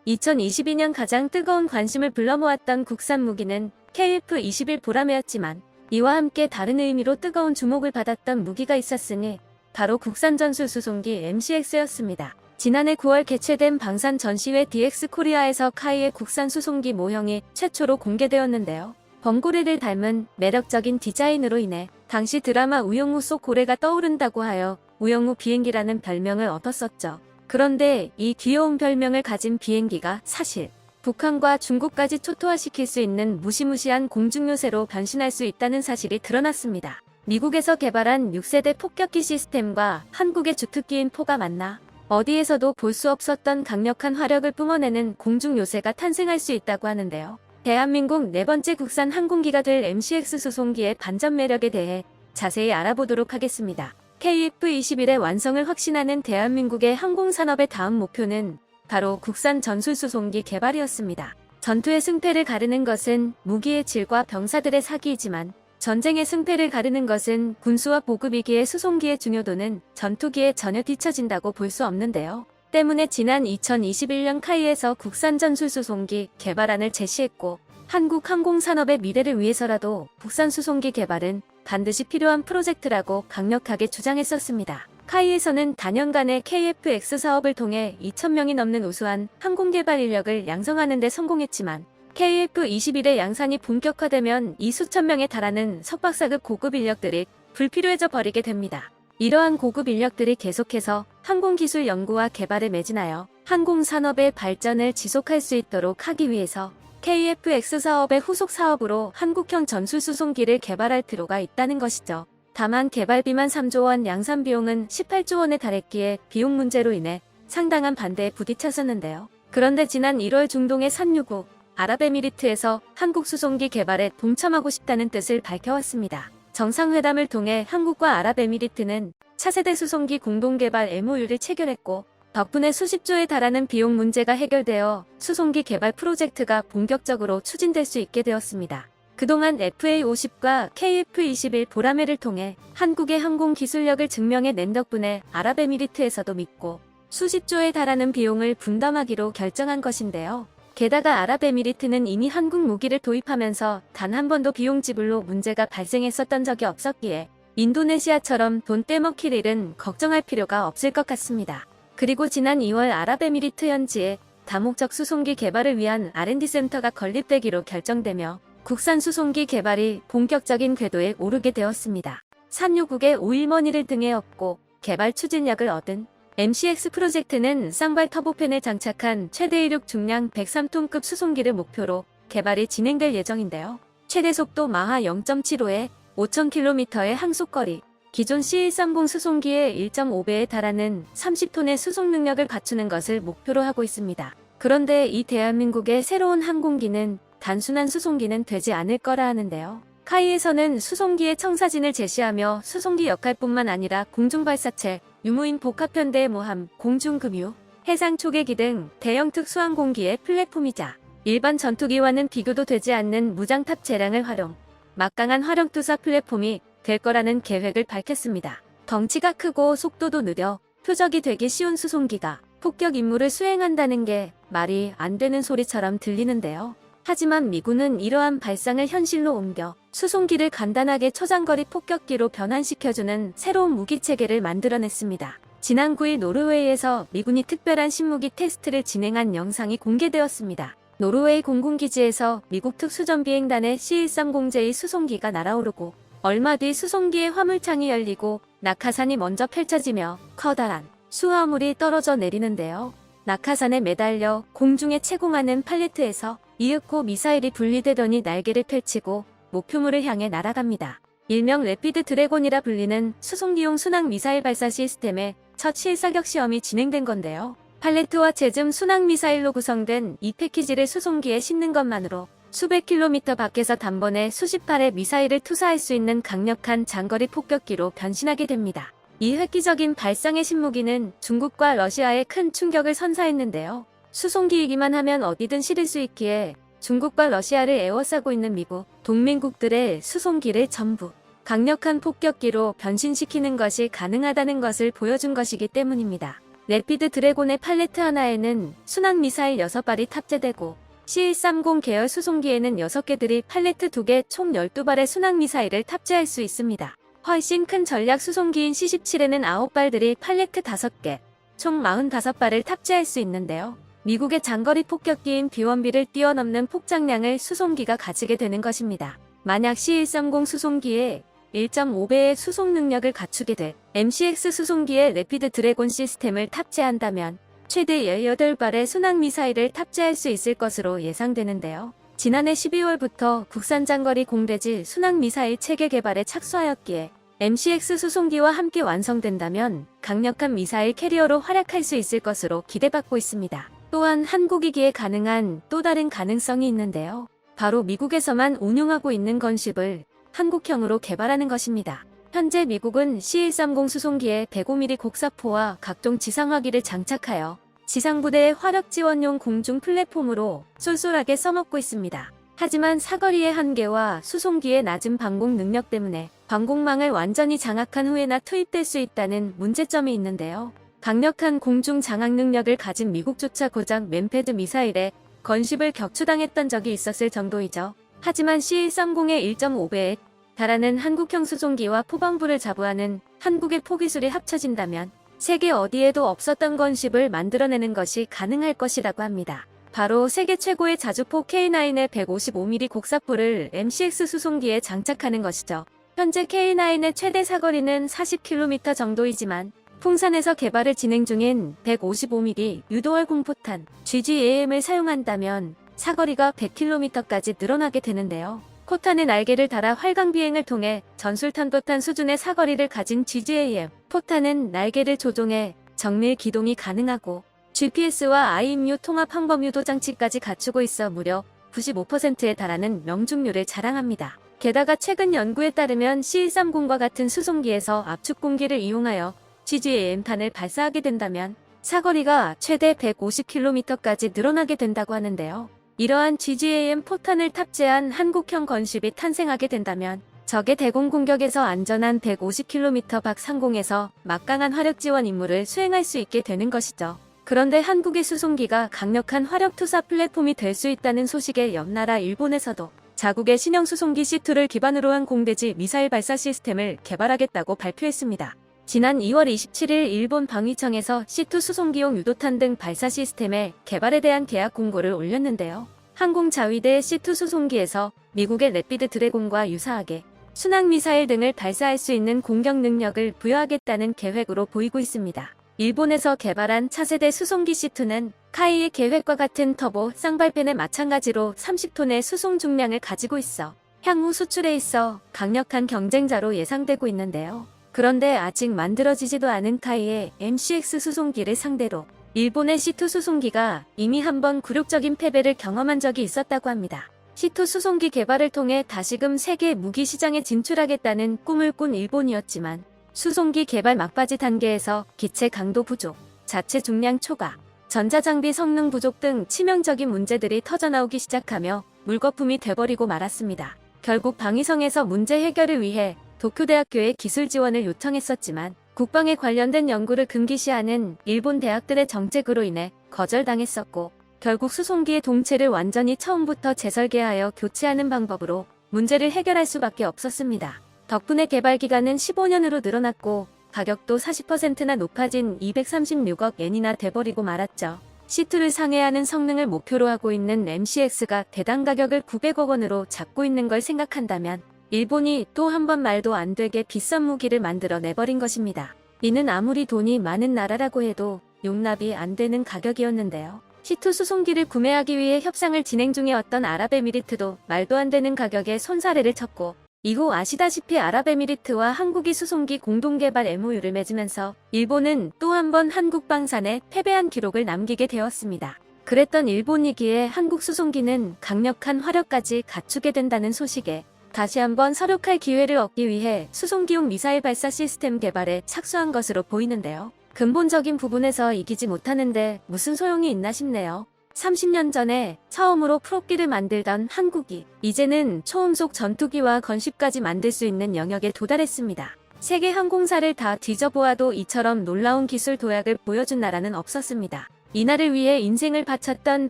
2022년 가장 뜨거운 관심을 불러모았던 국산 무기는 KF-21 보라매였지만 이와 함께 다른 의미로 뜨거운 주목을 받았던 무기가 있었으니 바로 국산 전술 수송기 MCX였습니다. 지난해 9월 개최된 방산 전시회 DX 코리아에서 카이의 국산 수송기 모형이 최초로 공개되었는데요. 범고래를 닮은 매력적인 디자인으로 인해 당시 드라마 우영우 속 고래가 떠오른다고 하여 우영우 비행기라는 별명을 얻었었죠. 그런데 이 귀여운 별명을 가진 비행기가 사실 북한과 중국까지 초토화시킬 수 있는 무시무시한 공중요새로 변신할 수 있다는 사실이 드러났습니다. 미국에서 개발한 6세대 폭격기 시스템과 한국의 주특기인 포가 만나 어디에서도 볼 수 없었던 강력한 화력을 뿜어내는 공중요새가 탄생할 수 있다고 하는데요. 대한민국 네 번째 국산 항공기가 될 MCX 수송기의 반전 매력에 대해 자세히 알아보도록 하겠습니다. KF-21의 완성을 확신하는 대한민국의 항공산업의 다음 목표는 바로 국산 전술 수송기 개발이었습니다. 전투의 승패를 가르는 것은 무기의 질과 병사들의 사기이지만 전쟁의 승패를 가르는 것은 군수와 보급이기에 수송기의 중요도는 전투기에 전혀 뒤처진다고 볼 수 없는데요. 때문에 지난 2021년 카이에서 국산 전술 수송기 개발안을 제시했고 한국 항공산업의 미래를 위해서라도 국산 수송기 개발은 반드시 필요한 프로젝트라고 강력하게 주장했었습니다. 카이에서는 단연간의 KF-X 사업을 통해 2,000명이 넘는 우수한 항공개발 인력을 양성하는 데 성공했지만 KF-21의 양산이 본격화되면 이 수천 명에 달하는 석박사급 고급 인력들이 불필요해져 버리게 됩니다. 이러한 고급 인력들이 계속해서 항공기술 연구와 개발에 매진하여 항공산업의 발전을 지속할 수 있도록 하기 위해서 KF-X 사업의 후속 사업으로 한국형 전술수송기를 개발할 필요가 있다는 것이죠. 다만 개발비만 3조 원, 양산 비용은 18조 원에 달했기에 비용 문제로 인해 상당한 반대에 부딪혔었는데요. 그런데 지난 1월 중동의 산유국 아랍에미리트에서 한국 수송기 개발에 동참하고 싶다는 뜻을 밝혀왔습니다. 정상회담을 통해 한국과 아랍에미리트는 차세대 수송기 공동개발 MOU를 체결했고 덕분에 수십조에 달하는 비용 문제가 해결되어 수송기 개발 프로젝트가 본격적으로 추진될 수 있게 되었습니다. 그동안 FA-50과 KF-21 보라매를 통해 한국의 항공 기술력을 증명해낸 덕분에 아랍에미리트에서도 믿고 수십조에 달하는 비용을 분담하기로 결정한 것인데요. 게다가 아랍에미리트는 이미 한국 무기를 도입하면서 단 한 번도 비용 지불로 문제가 발생했었던 적이 없었기에 인도네시아처럼 돈 떼먹힐 일은 걱정할 필요가 없을 것 같습니다. 그리고 지난 2월 아랍에미리트 현지에 다목적 수송기 개발을 위한 R&D 센터가 건립되기로 결정되며 국산 수송기 개발이 본격적인 궤도에 오르게 되었습니다. 산유국의 오일머니를 등에 업고 개발 추진력을 얻은 MCX 프로젝트는 쌍발 터보팬에 장착한 최대 이륙 중량 103톤급 수송기를 목표로 개발이 진행될 예정인데요. 최대 속도 마하 0.75에 5,000km의 항속거리, 기존 C130 수송기의 1.5배에 달하는 30톤의 수송 능력을 갖추는 것을 목표로 하고 있습니다. 그런데 이 대한민국의 새로운 항공기는 단순한 수송기는 되지 않을 거라 하는데요. 카이에서는 수송기의 청사진을 제시하며 수송기 역할뿐만 아니라 공중발사체, 유무인 복합편대의 모함, 공중급유, 해상 초계기 등 대형 특수항공기의 플랫폼이자 일반 전투기와는 비교도 되지 않는 무장탑 재량을 활용, 막강한 화력투사 플랫폼이 될 거라는 계획을 밝혔습니다. 덩치가 크고 속도도 느려 표적이 되기 쉬운 수송기가 폭격 임무를 수행한다는 게 말이 안 되는 소리처럼 들리는데요. 하지만 미군은 이러한 발상을 현실로 옮겨 수송기를 간단하게 초장거리 폭격기로 변환시켜주는 새로운 무기체계를 만들어냈습니다. 지난 9일 노르웨이에서 미군이 특별한 신무기 테스트를 진행한 영상이 공개되었습니다. 노르웨이 공군기지에서 미국 특수전비행단의 C-130J 수송기가 날아오르고 얼마 뒤 수송기의 화물창이 열리고 낙하산이 먼저 펼쳐지며 커다란 수화물이 떨어져 내리는데요. 낙하산에 매달려 공중에 채공하는 팔레트에서 이윽고 미사일이 분리되더니 날개를 펼치고 목표물을 향해 날아갑니다. 일명 래피드 드래곤이라 불리는 수송기용 순항 미사일 발사 시스템의 첫 실사격 시험이 진행된 건데요. 팔레트와 제즘 순항 미사일로 구성된 이 패키지를 수송기에 싣는 것만으로 수백 킬로미터 밖에서 단번에 수십 발의 미사일을 투사할 수 있는 강력한 장거리 폭격기로 변신하게 됩니다. 이 획기적인 발상의 신무기는 중국과 러시아에 큰 충격을 선사했는데요. 수송기이기만 하면 어디든 실을 수 있기에 중국과 러시아를 에워싸고 있는 미국, 동맹국들의 수송기를 전부 강력한 폭격기로 변신시키는 것이 가능하다는 것을 보여준 것이기 때문입니다. 래피드 드래곤의 팔레트 하나에는 순항미사일 6발이 탑재되고 C-130 계열 수송기에는 6개들이 팔레트 2개 총 12발의 순항미사일을 탑재할 수 있습니다. 훨씬 큰 전략 수송기인 C-17에는 9발들이 팔레트 5개, 총 45발을 탑재할 수 있는데요. 미국의 장거리 폭격기인 B-1B를 뛰어넘는 폭장량을 수송기가 가지게 되는 것입니다. 만약 C-130 수송기에 1.5배의 수송 능력을 갖추게 될 MCX 수송기에 래피드 드래곤 시스템을 탑재한다면 최대 18발의 순항미사일을 탑재할 수 있을 것으로 예상되는데요. 지난해 12월부터 국산 장거리 공대지 순항미사일 체계 개발에 착수하였기에 MCX 수송기와 함께 완성된다면 강력한 미사일 캐리어로 활약할 수 있을 것으로 기대받고 있습니다. 또한 한국이기에 가능한 또 다른 가능성이 있는데요. 바로 미국에서만 운용하고 있는 건십을 한국형으로 개발하는 것입니다. 현재 미국은 C-130 수송기에 105mm 곡사포와 각종 지상화기를 장착하여 지상부대의 화력 지원용 공중 플랫폼으로 쏠쏠하게 써먹고 있습니다. 하지만 사거리의 한계와 수송기의 낮은 방공 능력 때문에 방공망을 완전히 장악한 후에나 투입될 수 있다는 문제점이 있는데요. 강력한 공중 장악 능력을 가진 미국조차 고작 맨패드 미사일에 건십을 격추당했던 적이 있었을 정도이죠. 하지만 C-130의 1.5배에 달하는 한국형 수송기와 포방부를 자부하는 한국의 포기술이 합쳐진다면 세계 어디에도 없었던 건십을 만들어내는 것이 가능할 것이라고 합니다. 바로 세계 최고의 자주포 K9의 155mm 곡사포를 MCX 수송기에 장착하는 것이죠. 현재 K9의 최대 사거리는 40km 정도이지만 풍산에서 개발을 진행 중인 155mm 유도월 공포탄 GGAM을 사용한다면 사거리가 100km까지 늘어나게 되는데요. 포탄의 날개를 달아 활강 비행을 통해 전술탄도탄 수준의 사거리를 가진 GGAM 포탄은 날개를 조종해 정밀 기동이 가능하고 GPS와 IMU 통합 항법 유도 장치까지 갖추고 있어 무려 95%에 달하는 명중률을 자랑합니다. 게다가 최근 연구에 따르면 C-130과 같은 수송기에서 압축 공기를 이용하여 GGAM탄을 발사하게 된다면 사거리가 최대 150km까지 늘어나게 된다고 하는데요. 이러한 GGAM 포탄을 탑재한 한국형 건십이 탄생하게 된다면 적의 대공 공격에서 안전한 150km 밖 상공에서 막강한 화력 지원 임무를 수행할 수 있게 되는 것이죠. 그런데 한국의 수송기가 강력한 화력 투사 플랫폼이 될 수 있다는 소식에 옆나라 일본에서도 자국의 신형 수송기 C2를 기반으로 한 공대지 미사일 발사 시스템을 개발하겠다고 발표했습니다. 지난 2월 27일 일본 방위청에서 C2 수송기용 유도탄 등 발사 시스템의 개발에 대한 계약 공고를 올렸는데요. 항공자위대 C2 수송기에서 미국의 래피드 드래곤과 유사하게 순항미사일 등을 발사할 수 있는 공격 능력을 부여하겠다는 계획으로 보이고 있습니다. 일본에서 개발한 차세대 수송기 C2는 카이의 계획과 같은 터보 쌍발팬에 마찬가지로 30톤의 수송 중량을 가지고 있어 향후 수출에 있어 강력한 경쟁자로 예상되고 있는데요. 그런데 아직 만들어지지도 않은 카이의 MCX 수송기를 상대로 일본의 C2 수송기가 이미 한번 굴욕적인 패배를 경험한 적이 있었다고 합니다. C2 수송기 개발을 통해 다시금 세계 무기 시장에 진출하겠다는 꿈을 꾼 일본이었지만 수송기 개발 막바지 단계에서 기체 강도 부족, 자체 중량 초과, 전자장비 성능 부족 등 치명적인 문제들이 터져나오기 시작하며 물거품이 돼버리고 말았습니다. 결국 방위성에서 문제 해결을 위해 도쿄대학교에 기술 지원을 요청했었지만 국방에 관련된 연구를 금기시하는 일본 대학들의 정책으로 인해 거절당했었고 결국 수송기의 동체를 완전히 처음부터 재설계하여 교체하는 방법으로 문제를 해결할 수밖에 없었습니다. 덕분에 개발 기간은 15년으로 늘어났고 가격도 40%나 높아진 236억 엔이나 돼버리고 말았죠. C2를 상회하는 성능을 목표로 하고 있는 MCX가 대당 가격을 900억 원으로 잡고 있는 걸 생각한다면 일본이 또 한 번 말도 안 되게 비싼 무기를 만들어 내버린 것입니다. 이는 아무리 돈이 많은 나라라고 해도 용납이 안 되는 가격이었는데요. C2 수송기를 구매하기 위해 협상을 진행 중이었던 아랍에미리트도 말도 안 되는 가격에 손사래를 쳤고 이후 아시다시피 아랍에미리트와 한국이 수송기 공동개발 MOU를 맺으면서 일본은 또 한 번 한국 방산에 패배한 기록을 남기게 되었습니다. 그랬던 일본이기에 한국 수송기는 강력한 화력까지 갖추게 된다는 소식에 다시 한번 설욕할 기회를 얻기 위해 수송기용 미사일 발사 시스템 개발에 착수한 것으로 보이는데요. 근본적인 부분에서 이기지 못하는데 무슨 소용이 있나 싶네요. 30년 전에 처음으로 프로기를 만들던 한국이 이제는 초음속 전투기와 건십까지 만들 수 있는 영역에 도달했습니다. 세계 항공사를 다 뒤져보아도 이처럼 놀라운 기술 도약을 보여준 나라는 없었습니다. 이날을 위해 인생을 바쳤던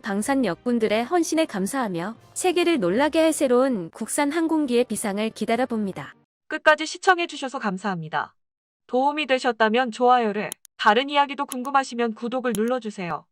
방산역군들의 헌신에 감사하며 세계를 놀라게 할 새로운 국산 항공기의 비상을 기다려봅니다. 끝까지 시청해주셔서 감사합니다. 도움이 되셨다면 좋아요를, 다른 이야기도 궁금하시면 구독을 눌러주세요.